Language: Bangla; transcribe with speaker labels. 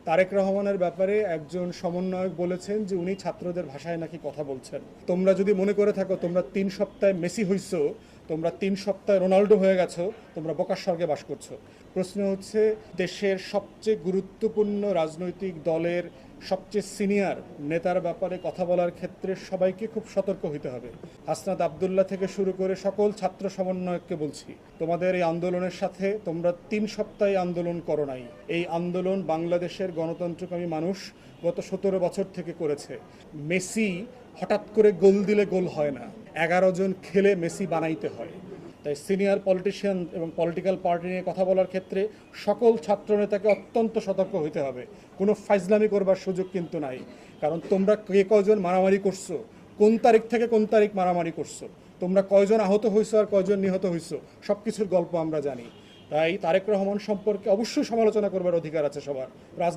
Speaker 1: তারেক রহমানের ব্যাপারে একজন সমন্বয়ক বলেছেন যে উনি ছাত্রদের ভাষায় নাকি কথা বলছেন। তোমরা যদি মনে করে থাকো তোমরা 3 সপ্তাহে মেসি হইছো, তোমরা 3 সপ্তাহে রোনাল্ডো হয়ে গেছো, তোমরা বোকার স্বর্গে বাস করছো। প্রশ্ন হচ্ছে, দেশের সবচেয়ে গুরুত্বপূর্ণ রাজনৈতিক দলের সবচেয়ে সিনিয়র নেতার ব্যাপারে কথা বলার ক্ষেত্রে সবাইকে খুব সতর্ক হতে হবে। হাসনাত আবদুল্লাহ থেকে শুরু করে সকল ছাত্র সমন্বয়ককে বলছি, তোমাদের এই আন্দোলনের সাথে তোমরা 3 সপ্তাহে আন্দোলন করো নাই। এই আন্দোলন বাংলাদেশের গণতন্ত্রকামী মানুষ গত 17 বছর থেকে করেছে। মেসি হঠাৎ করে গোল দিলে গোল হয় না, 11 জন খেলে মেসি বানাইতে হয়। তাই সিনিয়র পলিটিশিয়ান এবং পলিটিক্যাল পার্টি নিয়ে কথা বলার ক্ষেত্রে সকল ছাত্রনেতাকে অত্যন্ত সতর্ক হতে হবে। কোনো ফাইজলামি করবার সুযোগ কিন্তু নাই। কারণ তোমরা কে কয়জন মারামারি করছো, কোন তারিখ থেকে কোন তারিখ মারামারি করছো, তোমরা কয়জন আহত হয়েছো আর কয়জন নিহত হয়েছো, সব কিছুর গল্প আমরা জানি। তাই তারেক রহমান সম্পর্কে অবশ্যই সমালোচনা করবার অধিকার আছে সবার। রাজনীতি